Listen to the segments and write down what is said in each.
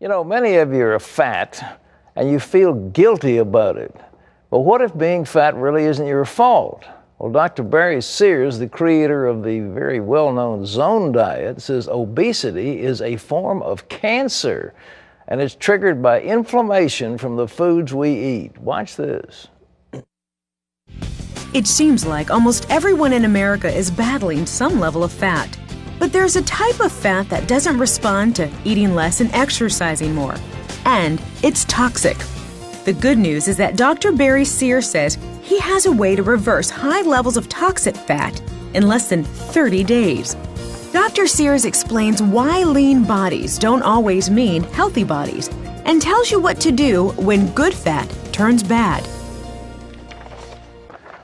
You know, many of you are fat and you feel guilty about it. But what if being fat really isn't your fault? Well, Dr. Barry Sears, the creator of the very well-known Zone Diet, says obesity is a form of cancer and it's triggered by inflammation from the foods we eat. Watch this. It seems like almost everyone in America is battling some level of fat. But there's a type of fat that doesn't respond to eating less and exercising more. And it's toxic. The good news is that Dr. Barry Sears says he has a way to reverse high levels of toxic fat in less than 30 days. Dr. Sears explains why lean bodies don't always mean healthy bodies and tells you what to do when good fat turns bad.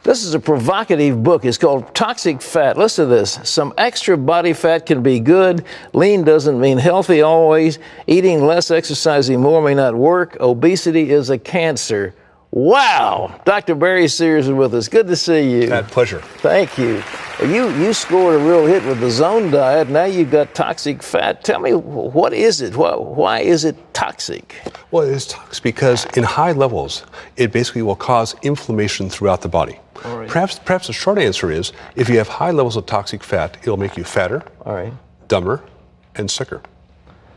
This is a provocative book. It's called Toxic Fat. Listen to this. Some extra body fat can be good. Lean doesn't mean healthy always. Eating less, exercising more may not work. Obesity is a cancer. Wow! Dr. Barry Sears is with us. Good to see you. Pat, pleasure. Thank you. You scored a real hit with the Zone Diet. Now you've got toxic fat. Tell me, what is it? Why is it toxic? Well, it is toxic because in high levels, it basically will cause inflammation throughout the body. All right. Perhaps the short answer is, if you have high levels of toxic fat, it'll make you fatter, All right. dumber, and sicker.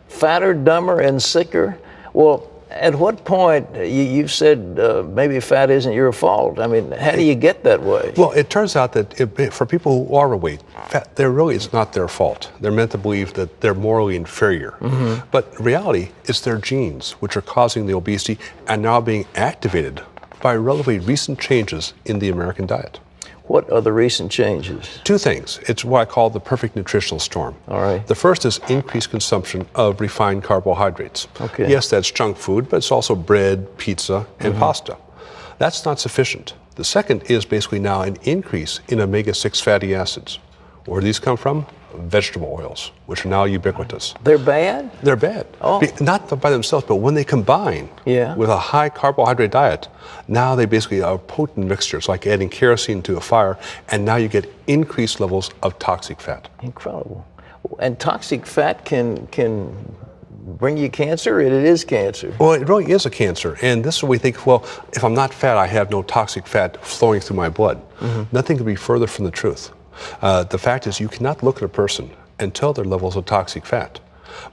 Fatter, dumber, and sicker? Well, at what point, you've said maybe fat isn't your fault. I mean, how do you get that way? Well, it turns out that for people who are overweight, fat, there really is not their fault. They're meant to believe that they're morally inferior. Mm-hmm. But reality is their genes, which are causing the obesity and now being activated by relatively recent changes in the American diet. What are the recent changes? Two things. It's what I call the perfect nutritional storm. All right. The first is increased consumption of refined carbohydrates. Okay. Yes, that's junk food, but it's also bread, pizza, and pasta. That's not sufficient. The second is basically now an increase in omega-6 fatty acids. Where do these come from? Vegetable oils, which are now ubiquitous. They're bad? They're bad. Oh. Not by themselves, but when they combine with a high carbohydrate diet, now they basically are potent mixtures, like adding kerosene to a fire, and now you get increased levels of toxic fat. Incredible. And toxic fat can bring you cancer? It is cancer. Well, it really is a cancer. And this is what we think, well, if I'm not fat, I have no toxic fat flowing through my blood. Nothing could be further from the truth. The fact is, you cannot look at a person and tell their levels of toxic fat.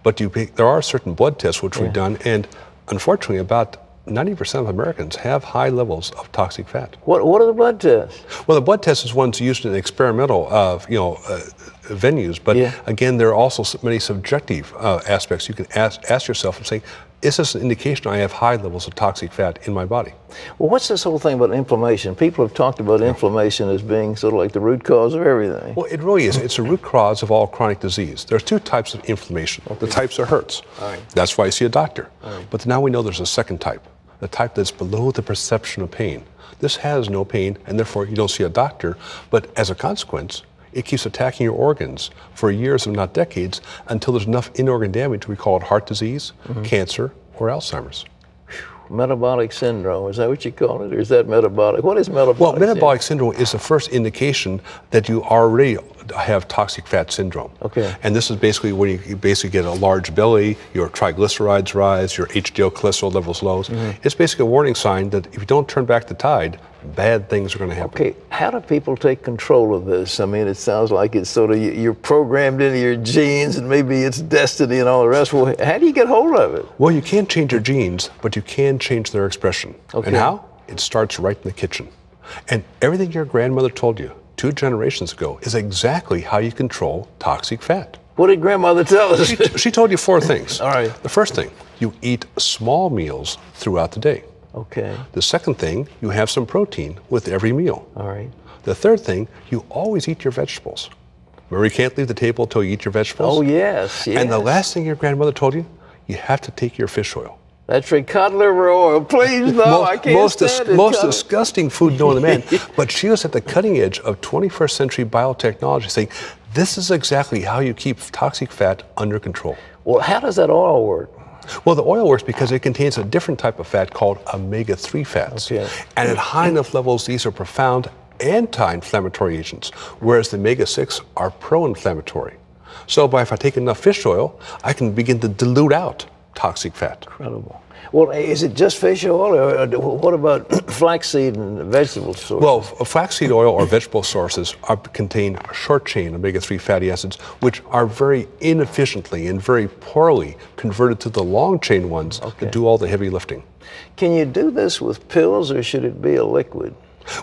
But there are certain blood tests which we've done, and unfortunately, about 90% of Americans have high levels of toxic fat. What are the blood tests? Well, the blood test is one's used in experimental venues, but again, there are also many subjective aspects. You can ask yourself and say, is this an indication I have high levels of toxic fat in my body? Well, what's this whole thing about inflammation? People have talked about inflammation as being sort of like the root cause of everything. Well, it really is. It's a root cause of all chronic disease. There's two types of inflammation. The types are hurts. All right. That's why you see a doctor. All right. But now we know there's a second type, the type that's below the perception of pain. This has no pain, and therefore you don't see a doctor. But as a consequence, it keeps attacking your organs for years, if not decades, until there's enough in-organ damage. We call it heart disease, cancer, or Alzheimer's. Metabolic syndrome, is that what you call it? Or is that metabolic? What is metabolic Well, metabolic syndrome is the first indication that you already have toxic fat syndrome. Okay. And this is basically when you basically get a large belly, your triglycerides rise, your HDL cholesterol levels low. It's basically a warning sign that if you don't turn back the tide, bad things are going to happen. Okay, how do people take control of this? I mean, it sounds like it's sort of you're programmed into your genes and maybe it's destiny and all the rest. Well, how do you get hold of it? Well, you can't change your genes, but you can change their expression. Okay. And how? It starts right in the kitchen. And everything your grandmother told you 2 generations ago is exactly how you control toxic fat. What did grandmother tell us? She told you 4 things. All right. The first thing, you eat small meals throughout the day. Okay. The second thing, you have some protein with every meal. All right. The third thing, you always eat your vegetables. Remember, you can't leave the table until you eat your vegetables? Oh, yes, yes. And the last thing your grandmother told you, you have to take your fish oil. That's right, cod liver oil. Please, no, I can't stand it. Most disgusting food known to man. But she was at the cutting edge of 21st century biotechnology, saying, this is exactly how you keep toxic fat under control. Well, how does that oil work? Well, the oil works because it contains a different type of fat called omega-3 fats. Okay. And at high enough levels, these are profound anti-inflammatory agents, whereas the omega-6 are pro-inflammatory. So if I take enough fish oil, I can begin to dilute out toxic fat. Incredible. Well, is it just fish oil, or what about flaxseed and vegetable sources? Well, flaxseed oil or vegetable sources contain short-chain omega-3 fatty acids, which are very inefficiently and very poorly converted to the long-chain ones that do all the heavy lifting. Can you do this with pills, or should it be a liquid?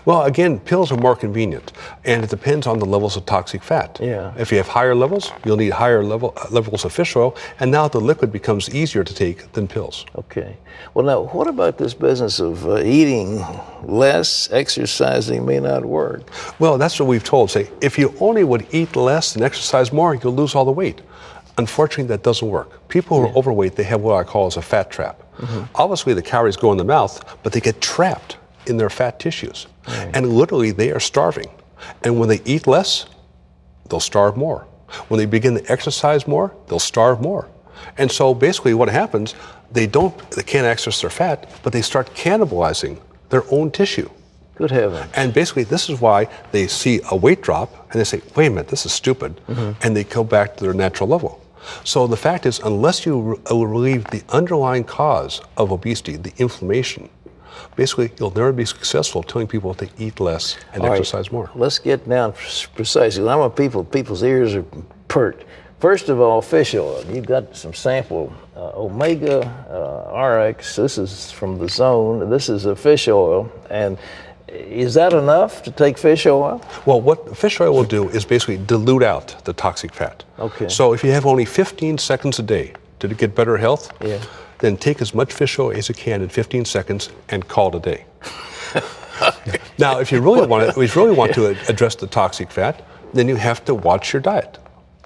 Well, again, pills are more convenient, and it depends on the levels of toxic fat. Yeah. If you have higher levels, you'll need higher levels of fish oil, and now the liquid becomes easier to take than pills. Okay. Well, now, what about this business of eating less, exercising may not work? Well, that's what we've told. Say, if you only would eat less and exercise more, you'll lose all the weight. Unfortunately, that doesn't work. People who are overweight, they have what I call as a fat trap. Obviously, the calories go in the mouth, but they get trapped in their fat tissues. And literally, they are starving. And when they eat less, they'll starve more. When they begin to exercise more, they'll starve more. And so basically what happens, they can't access their fat, but they start cannibalizing their own tissue. Good heavens. And basically this is why they see a weight drop and they say, wait a minute, this is stupid. And they go back to their natural level. So the fact is, unless you relieve the underlying cause of obesity, the inflammation, basically, you'll never be successful telling people to eat less and exercise more. Let's get down precisely. I want people's ears are perked. First of all, fish oil. You've got some sample omega RX. This is from the Zone. This is a fish oil. And is that enough to take fish oil? Well, what fish oil will do is basically dilute out the toxic fat. Okay. So if you have only 15 seconds a day to get better health, then take as much fish oil as you can in 15 seconds and call it a day. Now, if you really want to address the toxic fat, then you have to watch your diet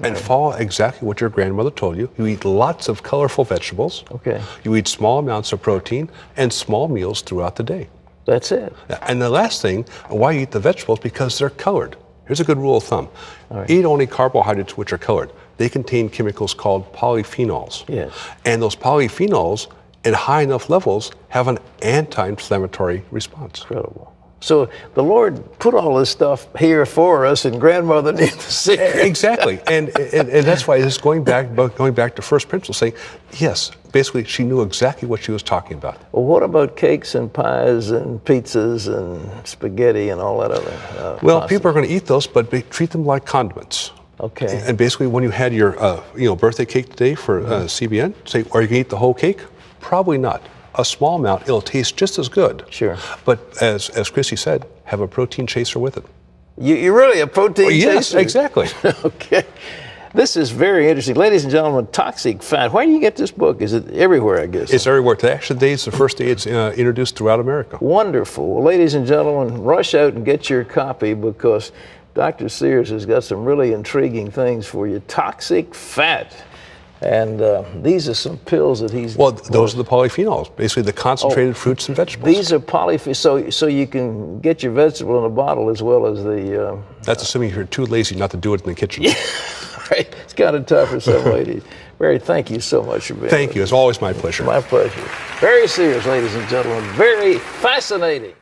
and follow exactly what your grandmother told you. You eat lots of colorful vegetables. Okay. You eat small amounts of protein and small meals throughout the day. That's it. And the last thing, why you eat the vegetables, because they're colored. Here's a good rule of thumb. Eat only carbohydrates which are colored. They contain chemicals called polyphenols. Yes. And those polyphenols, in high enough levels, have an anti-inflammatory response. Incredible. So the Lord put all this stuff here for us, and grandmother knew the secret. Exactly, and that's why it's going back to first principles, saying, yes, basically she knew exactly what she was talking about. Well, what about cakes and pies and pizzas and spaghetti and all that other? Well, pasta? people are going to eat those, but treat them like condiments. Okay. And basically, when you had your birthday cake today for CBN, say, are you going to eat the whole cake? Probably not. A small amount, it'll taste just as good. Sure. But as Chrissy said, have a protein chaser with it. You're really a protein chaser? Yes, exactly. Okay. This is very interesting. Ladies and gentlemen, toxic fat. Where do you get this book? Is it everywhere, I guess? It's everywhere. Today is the first day it's introduced throughout America. Wonderful. Well, ladies and gentlemen, rush out and get your copy, because Dr. Sears has got some really intriguing things for you. Toxic fat. And these are some pills that he's... Well, those are the polyphenols, basically the concentrated fruits and vegetables. These are polyphenols, so you can get your vegetable in a bottle as well as the... That's assuming you're too lazy not to do it in the kitchen. Yeah, right. It's kind of tough for some ladies. Barry, thank you so much for being Thank you. It's always my pleasure. My pleasure. Barry Sears, ladies and gentlemen. Very fascinating.